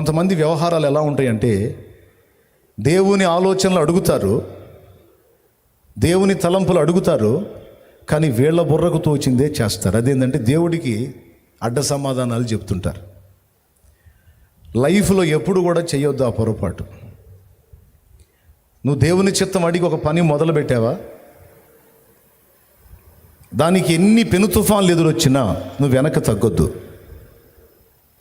కొంతమంది వ్యవహారాలు ఎలా ఉంటాయంటే దేవుని ఆలోచనలు అడుగుతారు, దేవుని తలంపులు అడుగుతారు, కానీ వీళ్ళ బుర్రకు తోచిందే చేస్తారు. అదేంటంటే దేవుడికి అడ్డ సమాధానాలు చెప్తుంటారు. లైఫ్లో ఎప్పుడు కూడా చేయొద్దు ఆ పొరపాటు. నువ్వు దేవుని చిత్తం అడిగి ఒక పని మొదలు పెట్టావా, దానికి ఎన్ని పెను తుఫాన్లు ఎదురొచ్చినా నువ్వు వెనక తగ్గొద్దు.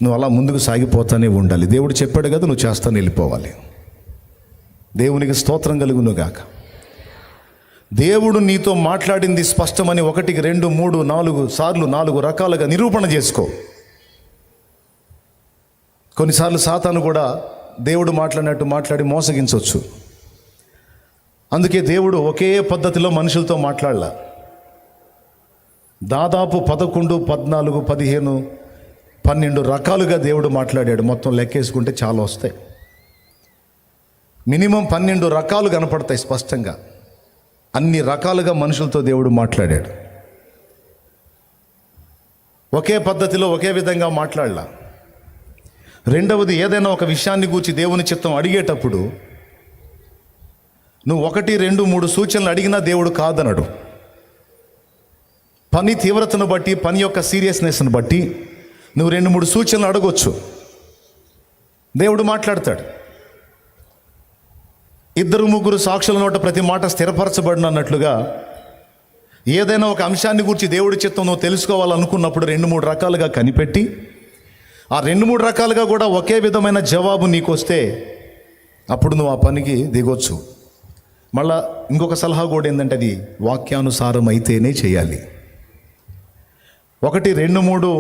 నువ్వు అలా ముందుకు సాగిపోతానే ఉండాలి. దేవుడు చెప్పాడు కదా, నువ్వు చేస్తానే వెళ్ళిపోవాలి. దేవునికి స్తోత్రం కలుగునుగాక. దేవుడు నీతో మాట్లాడింది స్పష్టమని 1, 2, 3, 4 సార్లు 4 రకాలుగా నిరూపణ చేసుకో. కొన్నిసార్లు సాతాను కూడా దేవుడు మాట్లాడినట్టు మాట్లాడి మోసగించవచ్చు. అందుకే దేవుడు ఒకే పద్ధతిలో మనుషులతో మాట్లాడలా. దాదాపు 11, 14, 15, 12 రకాలుగా దేవుడు మాట్లాడాడు. మొత్తం లెక్కేసుకుంటే చాలా వస్తాయి. మినిమం 12 రకాలు కనపడతాయి స్పష్టంగా. అన్ని రకాలుగా మనుషులతో దేవుడు మాట్లాడాడు. ఒకే పద్ధతిలో ఒకే విధంగా మాట్లాడలా. రెండవది, ఏదైనా ఒక విషయాన్ని గూర్చి దేవుని చిత్తం అడిగేటప్పుడు నువ్వు 1, 2, 3 సూచనలు అడిగినా దేవుడు కాదనడు. పని తీవ్రతను బట్టి, పని యొక్క సీరియస్నెస్ని బట్టి నువ్వు 2, 3 సూచనలు అడగొచ్చు. దేవుడు మాట్లాడతాడు. 2, 3 సాక్షుల నోట ప్రతి మాట స్థిరపరచబడిన అన్నట్లుగా ఏదైనా ఒక అంశాన్ని గురించి దేవుడి చిత్తం నువ్వు తెలుసుకోవాలనుకున్నప్పుడు 2, 3 రకాలుగా కనిపెట్టి ఆ 2, 3 రకాలుగా కూడా ఒకే విధమైన జవాబు నీకు వస్తే అప్పుడు నువ్వు ఆ పనికి దిగొచ్చు. మళ్ళా ఇంకొక సలహా కూడా ఏంటంటే అది వాక్యానుసారం అయితేనే చేయాలి. 1, 2, 3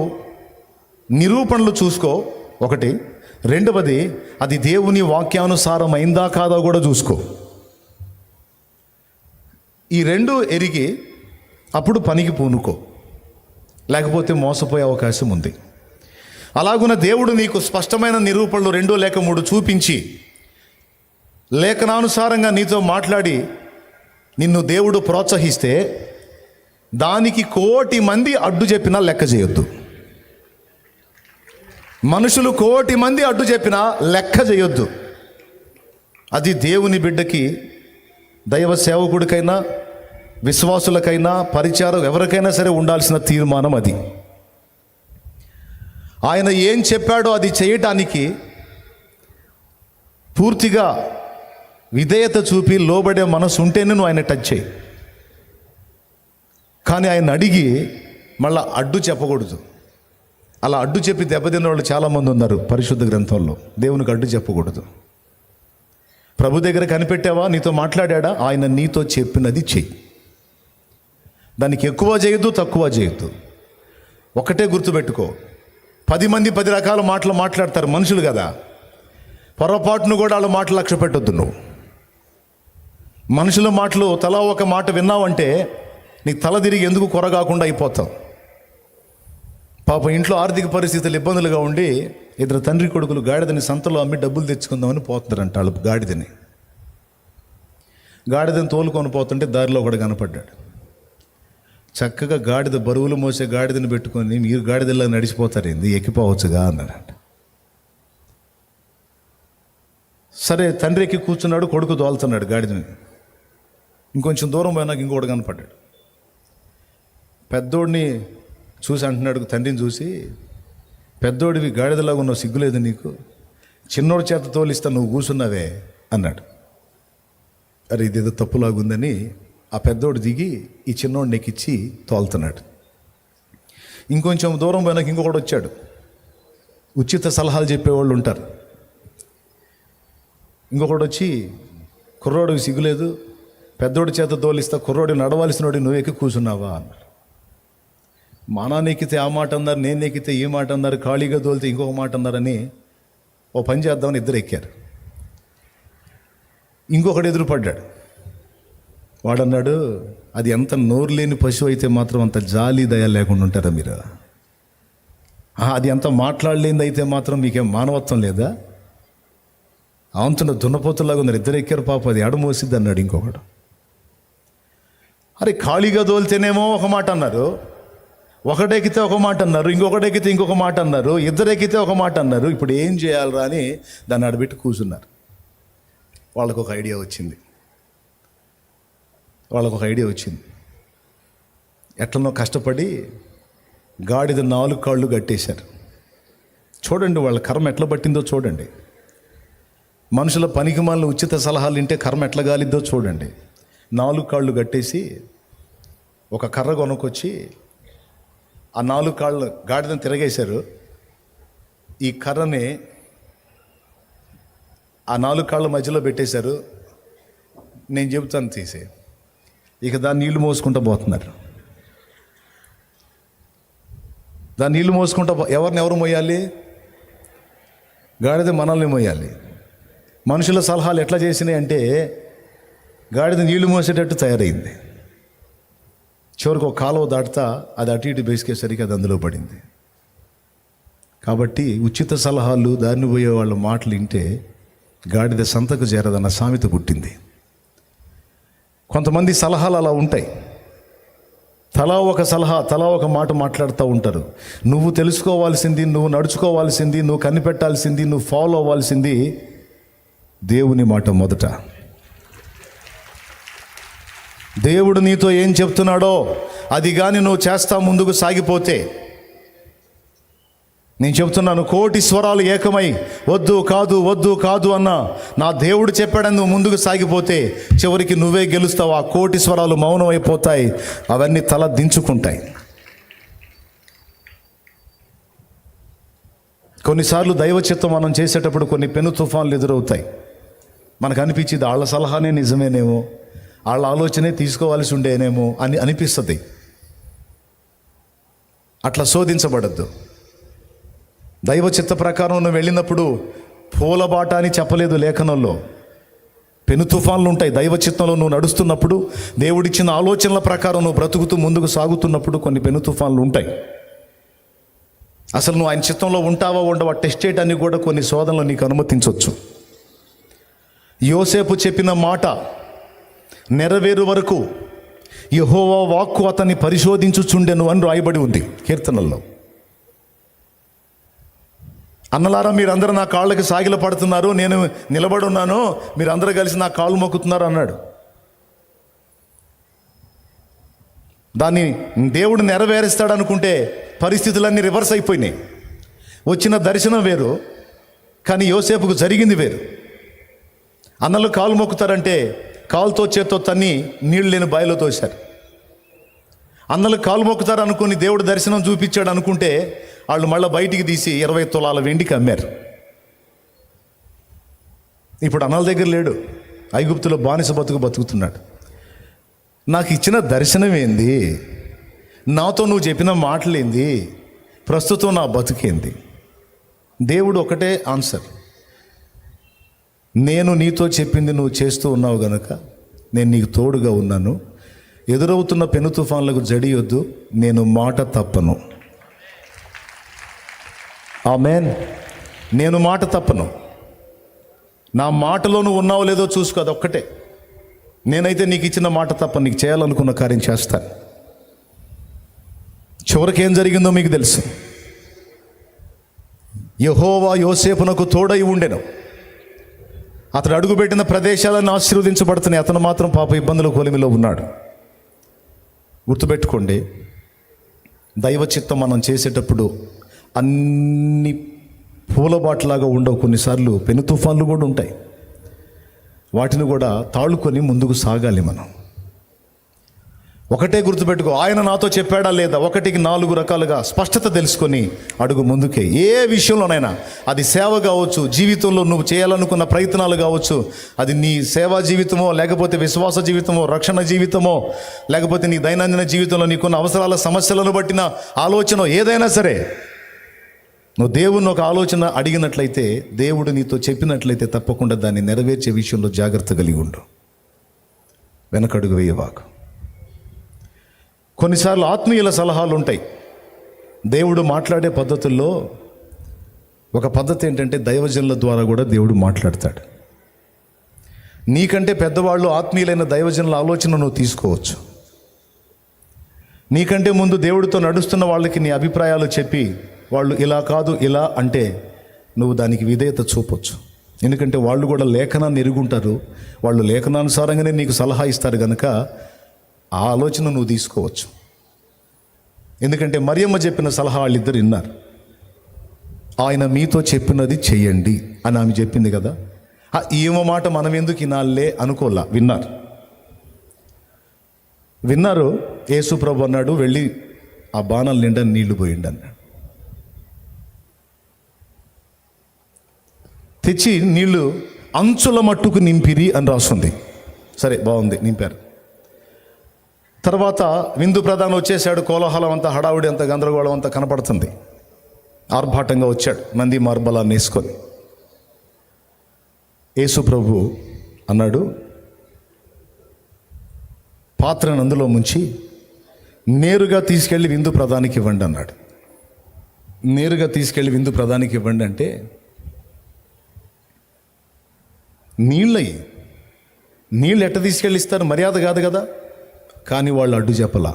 నిరూపణలు చూసుకో. 1. రెండవది, అది దేవుని వాక్యానుసారం అయిందా కాదా కూడా చూసుకో. ఈ 2 ఎరిగి అప్పుడు పనికి పూనుకో, లేకపోతే మోసపోయే అవకాశం ఉంది. అలాగున దేవుడు నీకు స్పష్టమైన నిరూపణలు 2 లేక 3 చూపించి లేఖనానుసారంగా నీతో మాట్లాడి నిన్ను దేవుడు ప్రోత్సహిస్తే దానికి 1,000,000 మంది అడ్డు చెప్పినా లెక్క చేయొద్దు. మనుషులు 1,000,000 మంది అడ్డు చెప్పినా లెక్క చేయొద్దు. అది దేవుని బిడ్డకి, దైవ సేవకుడికైనా, విశ్వాసులకైనా, పరిచారం ఎవరికైనా సరే ఉండాల్సిన తీర్మానం అది. ఆయన ఏం చెప్పాడో అది చేయటానికి పూర్తిగా విధేయత చూపి లోబడే మనసు ఉంటేనే నువ్వు ఆయన టచ్ చేయి. కానీ ఆయన అడిగి మళ్ళీ అడ్డు చెప్పకూడదు. అలా అడ్డు చెప్పి దెబ్బతిన్న వాళ్ళు చాలామంది ఉన్నారు పరిశుద్ధ గ్రంథంలో. దేవునికి అడ్డు చెప్పకూడదు. ప్రభు దగ్గర కనిపెట్టావా, నీతో మాట్లాడా, ఆయన నీతో చెప్పినది చెయ్యి. దానికి ఎక్కువ చేయొద్దు, తక్కువ చేయొద్దు. ఒకటే గుర్తుపెట్టుకో, 10 మంది 10 రకాల మాటలు మాట్లాడతారు, మనుషులు కదా. పొరపాటును కూడా వాళ్ళ మాటలు లక్ష్య పెట్టొద్దు. నువ్వు మనుషుల మాటలు తలా ఒక మాట విన్నావంటే నీకు తల తిరిగి ఎందుకు కొరగాకుండా అయిపోతావు. పాప ఇంట్లో ఆర్థిక పరిస్థితులు ఇబ్బందులుగా ఉండి 2 తండ్రి కొడుకులు గాడిదని సంతలో అమ్మి డబ్బులు తెచ్చుకుందామని పోతున్నారంట. వాళ్ళు గాడిదని తోలుకొని పోతుంటే దారిలో ఒకడు కనపడ్డాడు. చక్కగా గాడిద బరువులు మోసే గాడిదని పెట్టుకొని మీరు గాడిదల్లా నడిచిపోతారేంది, ఎక్కిపోవచ్చుగా అన్నాడంట. సరే తండ్రి ఎక్కి కూర్చున్నాడు, కొడుకు దోలుతున్నాడు గాడిదని. ఇంకొంచెం దూరం పోయినాక ఇంకొకటి కనపడ్డాడు. పెద్దోడిని చూసి అంటున్నాడు, తండ్రిని చూసి, పెద్దోడివి గాడిదలాగా ఉన్నావు, సిగ్గులేదు నీకు, చిన్నోడి చేత తోలిస్తా నువ్వు కూర్చున్నావే అన్నాడు. అరే ఇదేదో తప్పులాగుందని ఆ పెద్దోడు దిగి ఈ చిన్నోడిని ఎక్కిచ్చి తోలుతున్నాడు. ఇంకొంచెం దూరం పోయినాక ఇంకొకటి వచ్చాడు. ఉచిత సలహాలు చెప్పేవాళ్ళు ఉంటారు. ఇంకొకటి వచ్చి, కుర్రోడికి సిగ్గులేదు, పెద్దోడి చేత తోలిస్తా, కుర్రోడి నడవాల్సినోడి నువ్వు ఎక్కి కూర్చున్నావా అన్నాడు. మా నాన్న ఎక్కితే ఆ మాట అన్నారు, నేను ఎక్కితే ఈ మాట అన్నారు, ఖాళీగా తోలితే ఇంకొక మాట అన్నారని ఓ పని చేద్దామని 2 ఎక్కారు. ఇంకొకటి ఎదురుపడ్డాడు. వాడన్నాడు, అది ఎంత నోరు లేని పశువు అయితే మాత్రం అంత జాలి దయ లేకుండా ఉంటారా మీరు? అది ఎంత మాట్లాడలేనిది అయితే మాత్రం మీకేం మానవత్వం లేదా? అవంతున్న దున్నపోతులాగా ఉన్నారు. 2 ఎక్కారు పాప, అది ఎడమోసిద్ది అన్నాడు ఇంకొకడు. అరే ఖాళీగా తోలితేనేమో ఒక మాట అన్నారు, ఒకటెక్కితే ఒక మాట అన్నారు, ఇంకొకటెక్కితే ఇంకొక మాట అన్నారు, ఇద్దరెక్కితే ఒక మాట అన్నారు. ఇప్పుడు ఏం చేయాలరా అని దాన్ని అడబెట్టి కూర్చున్నారు. వాళ్ళకు ఒక ఐడియా వచ్చింది. ఎట్లనో కష్టపడి గాడిద 4 కాళ్ళు కట్టేశారు. చూడండి వాళ్ళ కర్మ ఎట్లా పట్టిందో చూడండి. మనుషుల పనికిమాలిన ఉచిత సలహాలు వింటే కర్మ ఎట్లా గాలిద్దో చూడండి. 4 కాళ్ళు కట్టేసి ఒక కర్ర కొనుక్కొచ్చి ఆ 4 కాళ్ళు గాడిదని తిరగేశారు. ఈ కర్రని ఆ 4 కాళ్ళ మధ్యలో పెట్టేశారు. నేను చెబుతాను తీసే, ఇక దాన్ని నీళ్లు మోసుకుంటూ పోతున్నారు. దాన్ని నీళ్లు మోసుకుంటూ ఎవరు మోయాలి? గాడిద మనల్ని మోయాలి. మనుషుల సలహాలు ఎట్లా చేసినాయి అంటే గాడిద నీళ్లు మోసేటట్టు తయారైంది. చివరికి ఒక కాలువ దాటుతా అది అటు ఇటు బేసుకేసరికి అది అందులో పడింది. కాబట్టి ఉచిత సలహాలు, దారిని పోయే వాళ్ళ మాటలు వింటే గాడిద సంతకు చేరదన్న సామెత పుట్టింది. కొంతమంది సలహాలు అలా ఉంటాయి. తలా ఒక సలహా, తలా ఒక మాట మాట్లాడుతూ ఉంటారు. నువ్వు తెలుసుకోవాల్సింది, నువ్వు నడుచుకోవాల్సింది, నువ్వు కనిపెట్టాల్సింది, నువ్వు ఫాలో అవ్వాల్సింది దేవుని మాట మొదట. దేవుడు నీతో ఏం చెప్తున్నాడో అది కానీ నువ్వు చేస్తా ముందుకు సాగిపోతే, నేను చెప్తున్నాను, 1,000,000 స్వరాలు ఏకమై వద్దు కాదు అన్న నా దేవుడు చెప్పాడని నువ్వు ముందుకు సాగిపోతే చివరికి నువ్వే గెలుస్తావు. ఆ 1,000,000 స్వరాలు మౌనం అయిపోతాయి, అవన్నీ తల దించుకుంటాయి. కొన్నిసార్లు దైవ చిత్తం మనం చేసేటప్పుడు కొన్ని పెను తుఫాన్లు ఎదురవుతాయి. మనకు అనిపించింది వాళ్ళ సలహానే నిజమేనేమో, వాళ్ళ ఆలోచనే తీసుకోవాల్సి ఉండేనేమో అని అనిపిస్తుంది. అట్లా శోధించబడద్దు. దైవ చిత్త ప్రకారం నువ్వు వెళ్ళినప్పుడు పూలబాట అని చెప్పలేదు లేఖనంలో. పెను తుఫాన్లు ఉంటాయి. దైవ చిత్తంలో నువ్వు నడుస్తున్నప్పుడు, దేవుడిచ్చిన ఆలోచనల ప్రకారం నువ్వు బ్రతుకుతూ ముందుకు సాగుతున్నప్పుడు కొన్ని పెను తుఫాన్లు ఉంటాయి. అసలు నువ్వు ఆయన చిత్తంలో ఉంటావా ఉండవా టెస్ట్ చేయడానికి కూడా కొన్ని శోధనలు నీకు అనుమతించవచ్చు. యోసేపు చెప్పిన మాట నెరవేరు వరకు యెహోవా వాక్కు అతన్ని పరిశోధించుచుండెను అని రాయబడి ఉంది కీర్తనల్లో. అన్నలారా, మీరందరూ నా కాళ్ళకి సాగిల పడుతున్నారు, నేను నిలబడి ఉన్నాను, మీరందరూ కలిసి నా కాళ్ళు మొక్కుతున్నారు అన్నాడు. దాన్ని దేవుడు నెరవేరుస్తాడు అనుకుంటే పరిస్థితులన్నీ రివర్స్ అయిపోయినాయి. వచ్చిన దర్శనం వేరు, కానీ యోసేపుకు జరిగింది వేరు. అన్నలు కాలు మొక్కుతారంటే కాలుతో చేత్తో తన్ని నీళ్ళు లేని బావిలో తోశారు. అన్నలు కాలు మొక్కుతారు అనుకుని దేవుడు దర్శనం చూపించాడు అనుకుంటే వాళ్ళు మళ్ళీ బయటికి తీసి 20 తులాల వెండికి అమ్మారు. ఇప్పుడు అన్నల దగ్గర లేడు, ఐగుప్తులో బానిస బతుకుతున్నాడు. నాకు ఇచ్చిన దర్శనం ఏంది, నాతో నువ్వు చెప్పిన మాటలేంది, ప్రస్తుతం నా బతుకేంది? దేవుడు ఒకటే ఆన్సర్, నేను నీతో చెప్పింది నువ్వు చేస్తూ ఉన్నావు గనక నేను నీకు తోడుగా ఉన్నాను. ఎదురవుతున్న పెను తుఫాన్లకు జడియొద్దు, నేను మాట తప్పను. ఆమేన్. నేను మాట తప్పను. నా మాటలో నువ్వు ఉన్నావో లేదో చూసుకో, అదొక్కటే. నేనైతే నీకు ఇచ్చిన మాట తప్ప నీకు చేయాలనుకున్న కార్యం చేస్తాను. చివరికి ఏం జరిగిందో మీకు తెలుసు. యెహోవా యోసేపునకు తోడై ఉండెను. అతడు అడుగుపెట్టిన ప్రదేశాలను ఆశీర్వదించబడుతున్నాయి. అతను మాత్రం పాప ఇబ్బందుల కొలిమిలో ఉన్నాడు. గుర్తుపెట్టుకోండి, దైవ చిత్తం మనం చేసేటప్పుడు అన్ని పూలబాట్లాగా ఉండవు. కొన్నిసార్లు పెను తుఫాన్లు కూడా ఉంటాయి. వాటిని కూడా తాళుకొని ముందుకు సాగాలి మనం. ఒకటే గుర్తుపెట్టుకో, ఆయన నాతో చెప్పాడా లేదా, 1కి 4 రకాలుగా స్పష్టత తెలుసుకొని అడుగు ముందుకే. ఏ విషయంలోనైనా, అది సేవ కావచ్చు, జీవితంలో నువ్వు చేయాలనుకున్న ప్రయత్నాలు కావచ్చు, అది నీ సేవా జీవితమో, లేకపోతే విశ్వాస జీవితమో, రక్షణ జీవితమో, లేకపోతే నీ దైనందిన జీవితంలో నీకున్న అవసరాల సమస్యలను బట్టిన ఆలోచన ఏదైనా సరే, నువ్వు దేవుని ఒక ఆలోచన అడిగినట్లయితే, దేవుడు నీతో చెప్పినట్లయితే తప్పకుండా దాన్ని నెరవేర్చే విషయంలో జాగ్రత్త కలిగి ఉండు. వెనకడుగు వేయవాకు. కొన్నిసార్లు ఆత్మీయుల సలహాలు ఉంటాయి. దేవుడు మాట్లాడే పద్ధతుల్లో ఒక పద్ధతి ఏంటంటే దైవజనుల ద్వారా కూడా దేవుడు మాట్లాడతాడు. నీకంటే పెద్దవాళ్ళు ఆత్మీయులైన దైవజనుల ఆలోచన నువ్వు తీసుకోవచ్చు. నీకంటే ముందు దేవుడితో నడుస్తున్న వాళ్ళకి నీ అభిప్రాయాలు చెప్పి వాళ్ళు ఇలా కాదు ఇలా అంటే నువ్వు దానికి విధేయత చూపొచ్చు. ఎందుకంటే వాళ్ళు కూడా లేఖనాన్ని ఎరుగుంటారు, వాళ్ళు లేఖనానుసారంగానే నీకు సలహా ఇస్తారు కనుక ఆ ఆలోచన నువ్వు తీసుకోవచ్చు. ఎందుకంటే మరియమ్మ చెప్పిన సలహా వాళ్ళిద్దరు విన్నారు. ఆయన మీతో చెప్పినది చెయ్యండి అని ఆమె చెప్పింది కదా, ఈమె మాట మనం ఎందుకు వినాలే అనుకోలా, విన్నారు. యేసు ప్రభు అన్నాడు, వెళ్ళి ఆ బాణాల నిండా నీళ్లు పోయిండి అన్నాడు. తెచ్చి నీళ్లు అంచుల మట్టుకు నింపిరి అని రాస్తుంది. సరే, బాగుంది, నింపారు. తర్వాత విందు ప్రధాని వచ్చేసాడు. కోలాహలం అంతా, హడావుడి అంతా, గందరగోళం అంతా కనపడుతుంది. ఆర్భాటంగా వచ్చాడు మంది మార్బలాన్ని వేసుకొని. యేసు ప్రభు అన్నాడు, పాత్రను అందులో ముంచి నేరుగా తీసుకెళ్ళి విందు ప్రధానికి ఇవ్వండి అన్నాడు. నేరుగా తీసుకెళ్ళి విందు ప్రధానికి ఇవ్వండి అంటే నీళ్ళు ఎట్ట తీసుకెళ్ళి ఇస్తారు? మర్యాద కాదు కదా. కానీ వాళ్ళు అడ్డు చెప్పలా.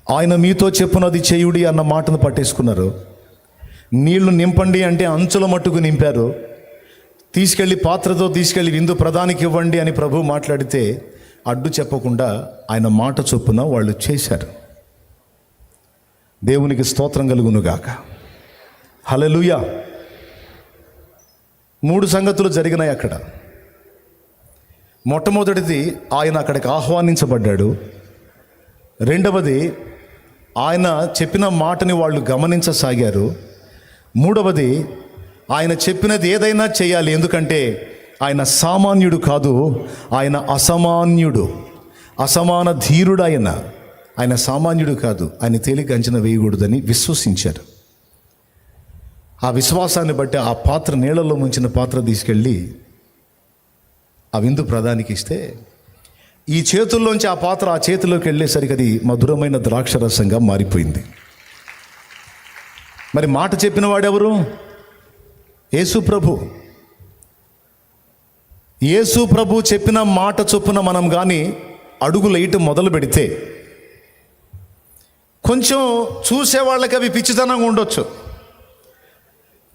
ఆయన మీతో చెప్పునది చేయుడి అన్న మాటను పట్టేసుకున్నారు. నీళ్లు నింపండి అంటే అంచుల మట్టుకు నింపారు. తీసుకెళ్ళి పాత్రతో తీసుకెళ్ళి విందు ప్రధానికి ఇవ్వండి అని ప్రభు మాట్లాడితే అడ్డు చెప్పకుండా ఆయన మాట చొప్పున వాళ్ళు చేశారు. దేవునికి స్తోత్రం కలుగునుగాక. హల్లెలూయా. 3 సంగతులు జరిగినాయి అక్కడ. మొట్టమొదటిది, ఆయన అక్కడికి ఆహ్వానించబడ్డాడు. రెండవది, ఆయన చెప్పిన మాటని వాళ్ళు గమనించసాగారు. మూడవది, ఆయన చెప్పినది ఏదైనా చేయాలి. ఎందుకంటే ఆయన సామాన్యుడు కాదు, ఆయన అసమాన్యుడు, అసమాన ధీరుడు. ఆయన సామాన్యుడు కాదు, ఆయన తేలిక అంచనా వేయకూడదని విశ్వసించారు. ఆ విశ్వాసాన్ని బట్టి ఆ పాత్ర, నీళ్ళలో ముంచిన పాత్ర తీసుకెళ్ళి ఆ విందు ప్రధానికి ఇస్తే ఈ చేతుల్లోంచి ఆ పాత్ర ఆ చేతిలోకి వెళ్ళేసరికి అది మధురమైన ద్రాక్షరసంగా మారిపోయింది. మరి మాట చెప్పిన వాడెవరు? యేసు ప్రభు. యేసు ప్రభు చెప్పిన మాట చొప్పున మనం కానీ అడుగులు వేయటం మొదలు పెడితే కొంచెం చూసే వాళ్ళకి అవి పిచ్చితనంగా ఉండొచ్చు,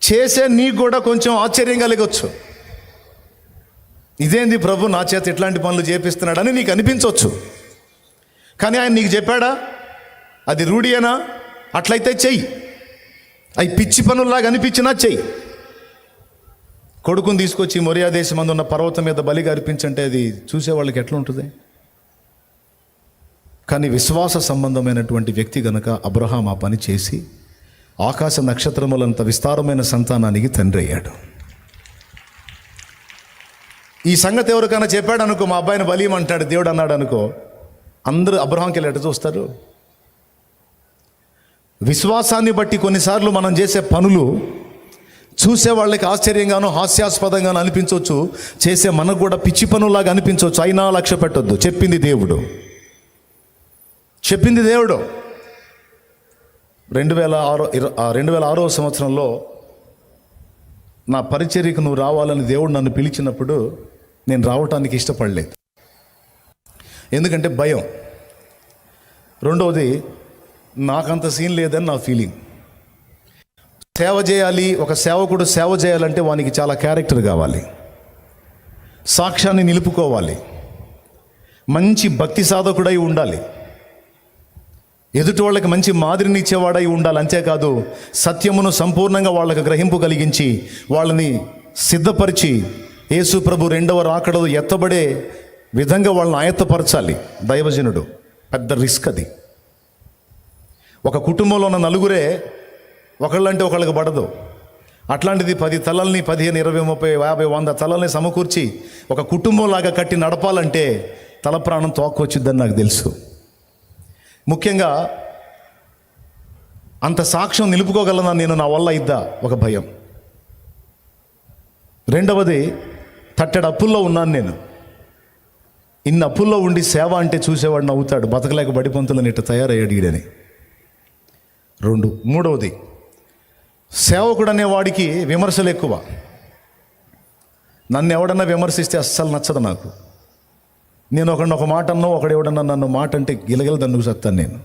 చేసే నీకు కూడా కొంచెం ఆశ్చర్యం కలగవచ్చు. ఇదేంది ప్రభు నా చేత ఇట్లాంటి పనులు చేపిస్తున్నాడని నీకు అనిపించవచ్చు. కానీ ఆయన నీకు చెప్పాడా? అది రూఢియేనా? అట్లయితే చెయ్యి. అవి పిచ్చి పనుల్లాగా అనిపించినా చెయ్యి. కొడుకుని తీసుకొచ్చి మొరియా దేశమందు ఉన్న పర్వతం మీద బలిగా అర్పించంటే అది చూసేవాళ్ళకి ఎట్లా ఉంటుంది? కానీ విశ్వాస సంబంధమైనటువంటి వ్యక్తి గనక అబ్రహాం ఆ పని చేసి ఆకాశ నక్షత్రములంత విస్తారమైన సంతానానికి తండ్రి అయ్యాడు. ఈ సంగతి ఎవరికైనా చెప్పాడు అనుకో, మా అబ్బాయిని బలియమంటాడు దేవుడు అన్నాడు అనుకో, అందరూ అబ్రహాంకి వెళ్ళి ఎట్ట చూస్తారు? విశ్వాసాన్ని బట్టి కొన్నిసార్లు మనం చేసే పనులు చూసే వాళ్ళకి ఆశ్చర్యంగానో హాస్యాస్పదంగానో అనిపించవచ్చు, చేసే మనకు కూడా పిచ్చి పనులాగా అనిపించవచ్చు. అయినా లక్ష్య పెట్టొద్దు. చెప్పింది దేవుడు. 2006 సంవత్సరంలో నా పరిచర్యకు నువ్వు రావాలని దేవుడు నన్ను పిలిచినప్పుడు నేను రావటానికి ఇష్టపడలేదు. ఎందుకంటే భయం. రెండవది, నాకంత సీన్ లేదని నా ఫీలింగ్. సేవ చేయాలి, ఒక సేవకుడు సేవ చేయాలంటే వానికి చాలా క్యారెక్టర్ కావాలి, సాక్ష్యాన్ని నిలుపుకోవాలి, మంచి భక్తి సాధకుడై ఉండాలి, ఎదుటి వాళ్ళకి మంచి మాదిరిని ఇచ్చేవాడై ఉండాలి. అంతేకాదు సత్యమును సంపూర్ణంగా వాళ్ళకి గ్రహింపు కలిగించి వాళ్ళని సిద్ధపరిచి యేసు ప్రభు 2వ రాకడలో ఎత్తబడే విధంగా వాళ్ళని ఆయత్తపరచాలి. దైవజనుడు పెద్ద రిస్క్ అది. ఒక కుటుంబంలో ఉన్న నలుగురే ఒకళ్ళంటే ఒకళ్ళకి పడదు. అట్లాంటిది 10 తలల్ని 15, 20, 30, 50, 100 తలల్ని సమకూర్చి ఒక కుటుంబంలాగా కట్టి నడపాలంటే తల ప్రాణం తోక్కొచ్చిద్దని నాకు తెలుసు. ముఖ్యంగా అంత సాక్ష్యం నిలుపుకోగలనా నేను, నా వల్ల ఇద్దా ఒక భయం. రెండవది, తట్టెడు అప్పుల్లో ఉన్నాను నేను. ఇన్ని అప్పుల్లో ఉండి సేవ అంటే చూసేవాడు నవ్వుతాడు, బతకలేక బడిపంతులను ఇట్ట తయారయ్యాడు ఈడని. మూడవది, సేవకుడు అనేవాడికి విమర్శలు ఎక్కువ. నన్ను ఎవడన్నా విమర్శిస్తే అస్సలు నచ్చదు నాకు. నేను ఒక మాట అన్నా ఒకడు ఎవడన్నా నన్ను మాట అంటే గిలగిల దన్నుకు సత్తాను. నేను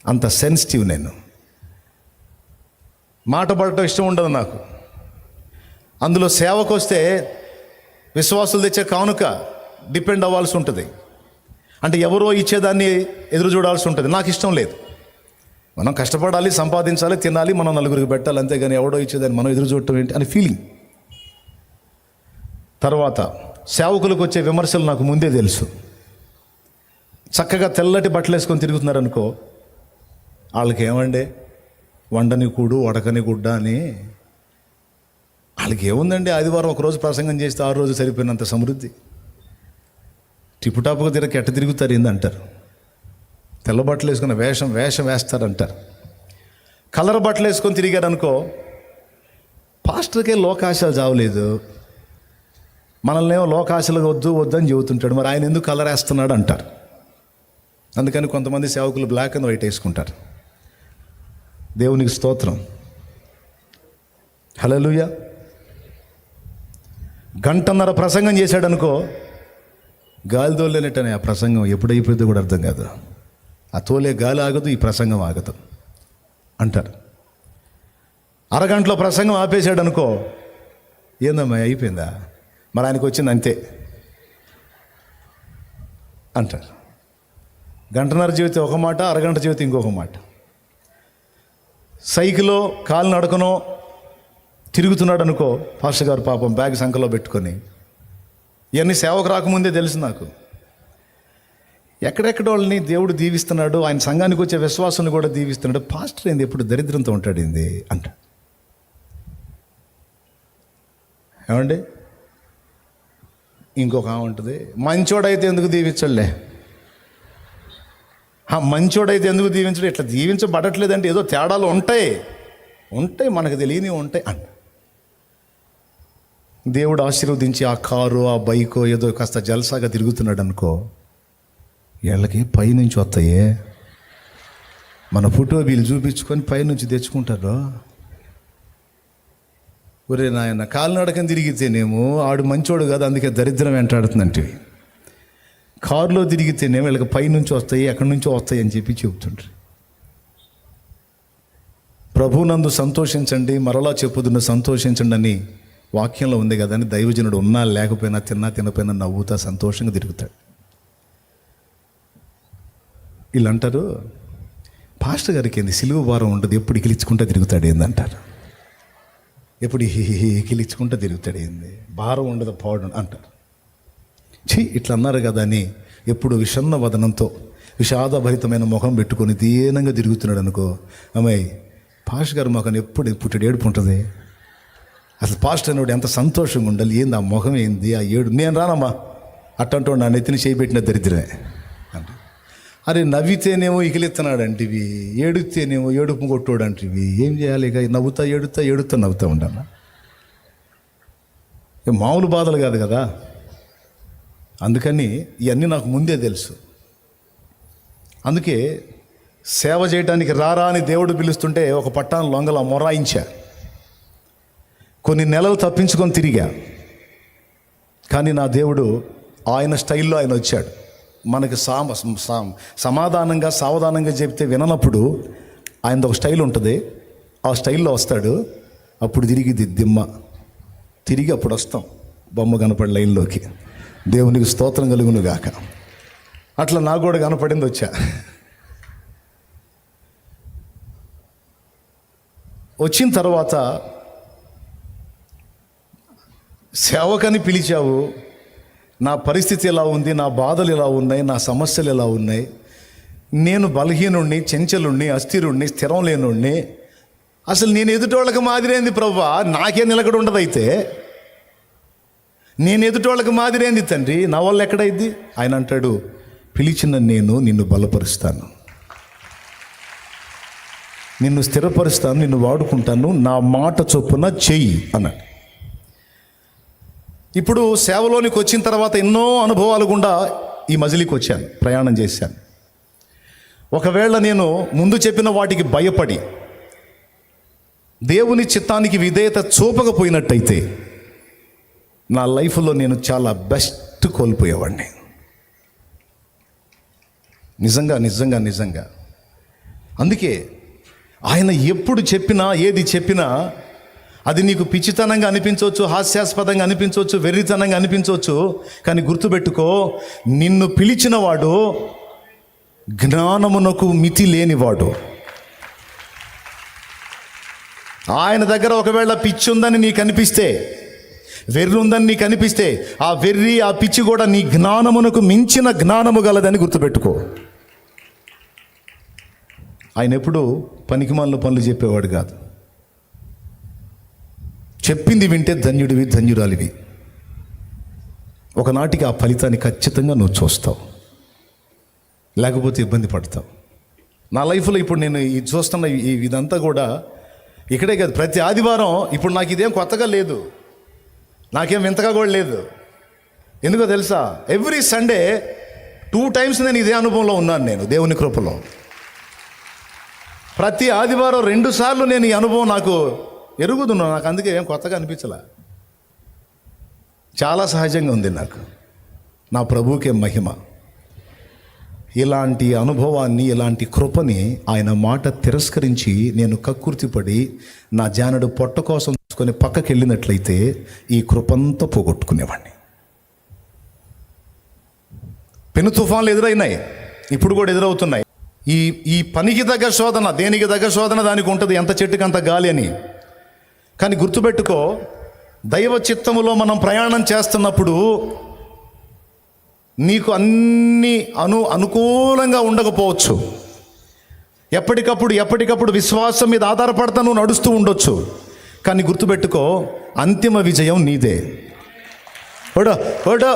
అంత సెన్సిటివ్. నేను మాట పడటం ఇష్టం ఉండదు నాకు. అందులో సేవకు వస్తే విశ్వాసులు తెచ్చే కానుక డిపెండ్ అవ్వాల్సి ఉంటుంది. అంటే ఎవరో ఇచ్చేదాన్ని ఎదురు చూడాల్సి ఉంటుంది. నాకు ఇష్టం లేదు. మనం కష్టపడాలి, సంపాదించాలి, తినాలి, మనం నలుగురికి పెట్టాలి, అంతేగాని ఎవడో ఇచ్చేదాన్ని మనం ఎదురు చూడటం ఏంటి అని ఫీలింగ్. తర్వాత సేవకులకు వచ్చే విమర్శలు నాకు ముందే తెలుసు. చక్కగా తెల్లటి బట్టలు వేసుకొని తిరుగుతున్నారనుకో, వాళ్ళకి ఏమండే వండని కూడు వడకని గుడ్డ అని. వాళ్ళకి ఏముందండి, ఆదివారం ఒకరోజు ప్రసంగం చేస్తే 6 రోజు సరిపోయినంత సమృద్ధి. టిప్పుటాపుగా తిరగ ఎట్ట తిరుగుతారు ఏందంటారు. తెల్ల బట్టలు వేసుకున్న వేషం వేస్తారంటారు. కలర్ బట్టలు వేసుకొని తిరిగారు అనుకో, పాస్టర్కే లోకాశలు చావలేదు, మనల్ని ఏమో లోకాశలు వద్దు అని చెబుతుంటాడు, మరి ఆయన ఎందుకు కలర్ వేస్తున్నాడు అంటారు. అందుకని కొంతమంది సేవకులు బ్లాక్ అండ్ వైట్ వేసుకుంటారు. దేవునికి స్తోత్రం, హల్లెలూయా. 1.5 గంట ప్రసంగం చేశాడు అనుకో, గాలి తోలేనట్టనే ఆ ప్రసంగం ఎప్పుడైపోయిందో కూడా అర్థం కాదు. ఆ తోలే గాలి ఆగదు, ఈ ప్రసంగం ఆగదు అంటారు. 1/2 గంటలో ప్రసంగం ఆపేశాడు అనుకో, ఏందమ్మా అయిపోయిందా, మరి ఆయనకు వచ్చింది అంతే అంటారు. 1.5 గంట చెబితే ఒక మాట, 1/2 గంట చెబితే ఇంకొక మాట. సైకిలో కాలు నడకనో తిరుగుతున్నాడు అనుకో, పాస్టర్ గారు పాపం బ్యాగ్ సంకలో పెట్టుకొని. ఇవన్నీ సేవకు రాకముందే తెలుసు నాకు. ఎక్కడెక్కడ వాళ్ళని దేవుడు దీవిస్తున్నాడు, ఆయన సంఘానికి వచ్చే విశ్వాసాన్ని కూడా దీవిస్తున్నాడు. పాస్టర్ ఏంది ఎప్పుడు దరిద్రంతో ఉంటాడు ఏంది అంట. ఏమండి, ఇంకొక ఉంటుంది, మంచోడైతే ఎందుకు దీవించలే, మంచోడైతే ఎందుకు దీవించడు, ఇట్లా దీవించబడట్లేదంటే ఏదో తేడాలు ఉంటాయి మనకు తెలియని ఉంటాయి అంట. దేవుడు ఆశీర్వదించి ఆ కారు ఆ బైకో ఏదో కాస్త జల్సాగా తిరుగుతున్నాడు అనుకో, వీళ్ళకి పైనుంచి వస్తాయే, మన ఫోటో వీళ్ళు చూపించుకొని పైనుంచి తెచ్చుకుంటారు. ఒరే నాయన, కాలినడకని తిరిగితేనేమో ఆడు మంచోడు కాదు, అందుకే దరిద్రం వెంటాడుతుందంటే. కారులో తిరిగితేనేమో వీళ్ళకి పైనుంచి వస్తాయి, ఎక్కడి నుంచో వస్తాయి అని చెప్పి చెబుతుంటారు. ప్రభునందు సంతోషించండి, మరలా చెప్పుదున్న సంతోషించండి అని వాక్యంలో ఉంది కదా అని దైవజనుడు ఉన్నా లేకపోయినా, తినపోయినా నవ్వుతా సంతోషంగా తిరుగుతాడు. వీళ్ళు అంటారు, పాస్టర్ గారికి ఏంది సిలువ భారం ఉండదు, ఎప్పుడు ఇకిలించుకుంటూ తిరుగుతాడు ఏందంటారు. ఎప్పుడు ఇకిలించుకుంటూ తిరుగుతాడు ఏంది, భారం ఉండదు పాడు అంటారు. ఇట్లా అన్నారు కదా అని ఎప్పుడు విషన్న వదనంతో విషాదభరితమైన ముఖం పెట్టుకొని దీనంగా తిరుగుతున్నాడు అనుకో, అమ్మాయి పాస్టర్ గారు మాకు ఎప్పుడు పుట్టాడు ఏడుపు ఉంటుంది. అసలు పాస్టర్ అనేవాడు ఎంత సంతోషంగా ఉండాలి, ఏంది ఆ ముఖం ఏంది ఆ ఏడు. నేను రానమ్మా అట్టంటూ నా నెత్తిని చేయబెట్టిన దరిద్రమే అంటే. అరే నవ్వితేనేమో ఇకిలిస్తున్నాడు అంటివి, ఏడుస్తేనేమో ఏడుపు కొట్టోడు అంటివి. ఏం చేయాలి, ఇక ఏడుతా నవ్వుతూ ఉండాలి. మామూలు బాధలు కాదు కదా. అందుకని ఇవన్నీ నాకు ముందే తెలుసు. అందుకే సేవ చేయడానికి రారా అని దేవుడు పిలుస్తుంటే ఒక పట్టాను లొంగల మొరాయించా. కొన్ని నెలలు తప్పించుకొని తిరిగా. కానీ నా దేవుడు ఆయన స్టైల్లో ఆయన వచ్చాడు. మనకి సమాధానంగా సావధానంగా చెప్తే విననప్పుడు ఆయనది ఒక స్టైల్ ఉంటుంది, ఆ స్టైల్లో వస్తాడు. అప్పుడు తిరిగి అప్పుడు వస్తాం బొమ్మ కనపడి లైన్లోకి. దేవునికి స్తోత్రం కలుగును గాక. అట్లా నాకు కూడా కనపడింది, వచ్చా. వచ్చిన తర్వాత సేవకని పిలిచావు, నా పరిస్థితి ఎలా ఉంది, నా బాధలు ఎలా ఉన్నాయి, నా సమస్యలు ఎలా ఉన్నాయి, నేను బలహీనుణ్ణి, చెంచలుణ్ణి, అస్థిరుణ్ణి, స్థిరం లేనుణ్ణి, అసలు నేను ఎదుటోళ్ళకి మాదిరేంది ప్రభువా, నాకే నిలకడ ఉండదు. అయితే నేను ఎదుటోళ్ళకి మాదిరేంది తండ్రి, నా వల్ల ఎక్కడైంది. ఆయన అంటాడు, పిలిచిన నేను నిన్ను బలపరుస్తాను, నిన్ను స్థిరపరుస్తాను, నిన్ను వాడుకుంటాను, నా మాట చొప్పున చెయ్యి అన్నాడు. ఇప్పుడు సేవలోనికి వచ్చిన తర్వాత ఎన్నో అనుభవాలు గుండా ఈ మజిలీకి వచ్చాను, ప్రయాణం చేశాను. ఒకవేళ నేను ముందు చెప్పిన వాటికి భయపడి దేవుని చిత్తానికి విధేయత చూపకపోయినట్టయితే నా లైఫ్లో నేను చాలా బెస్ట్ కోల్పోయేవాడిని. నిజంగా నిజంగా నిజంగా. అందుకే ఆయన ఎప్పుడు చెప్పినా, ఏది చెప్పినా అది నీకు పిచ్చితనంగా అనిపించవచ్చు, హాస్యాస్పదంగా అనిపించవచ్చు, వెర్రితనంగా అనిపించవచ్చు. కానీ గుర్తుపెట్టుకో, నిన్ను పిలిచిన వాడు జ్ఞానమునకు మితి లేనివాడు. ఆయన దగ్గర ఒకవేళ పిచ్చి ఉందని నీకు అనిపిస్తే, వెర్రి ఉందని నీకు అనిపిస్తే, ఆ వెర్రి, ఆ పిచ్చి కూడా నీ జ్ఞానమునకు మించిన జ్ఞానము గలదని గుర్తుపెట్టుకో. ఆయన ఎప్పుడు పనికిమాలిన పనులు చెప్పేవాడు కాదు. చెప్పింది వింటే ధన్యుడివి, ధన్యురాలివి. ఒకనాటికి ఆ ఫలితాన్ని ఖచ్చితంగా నువ్వు చూస్తావు, లేకపోతే ఇబ్బంది పడతావు. నా లైఫ్లో ఇప్పుడు నేను ఇది చూస్తున్న ఇదంతా కూడా ఇక్కడే కాదు, ప్రతి ఆదివారం. ఇప్పుడు నాకు ఇదేం కొత్తగా లేదు, నాకేం వింతగా కూడా లేదు. ఎందుకో తెలుసా? ఎవ్రీ సండే 2 times నేను ఇదే అనుభవంలో ఉన్నాను. నేను దేవుని కృపలో ప్రతి ఆదివారం 2 సార్లు నేను ఈ అనుభవం నాకు ఎరుగుతున్నాను. నాకు అందుకే ఏం కొత్తగా అనిపించలే, చాలా సహజంగా ఉంది నాకు. నా ప్రభువుకే మహిమ. ఇలాంటి అనుభవాన్ని, ఇలాంటి కృపని ఆయన మాట తిరస్కరించి నేను కక్కుర్తిపడి నా జానడు పొట్ట కోసం తీసుకొని పక్కకి వెళ్ళినట్లయితే ఈ కృపంతా పోగొట్టుకునేవాడిని. పెను తుఫాన్లు ఎదురైనాయి, ఇప్పుడు కూడా ఎదురవుతున్నాయి. ఈ పనికి తగ్గ శోధన, దేనికి తగ్గ శోధన దానికి ఉంటుంది, ఎంత చెట్టుకి అంత గాలి అని. కానీ గుర్తుపెట్టుకో, దైవ చిత్తములో మనం ప్రయాణం చేస్తున్నప్పుడు నీకు అన్నీ అనుకూలంగా ఉండకపోవచ్చు. ఎప్పటికప్పుడు విశ్వాసం మీద ఆధారపడతా నువ్వు నడుస్తూ ఉండొచ్చు. కానీ గుర్తుపెట్టుకో, అంతిమ విజయం నీదే. ఓడో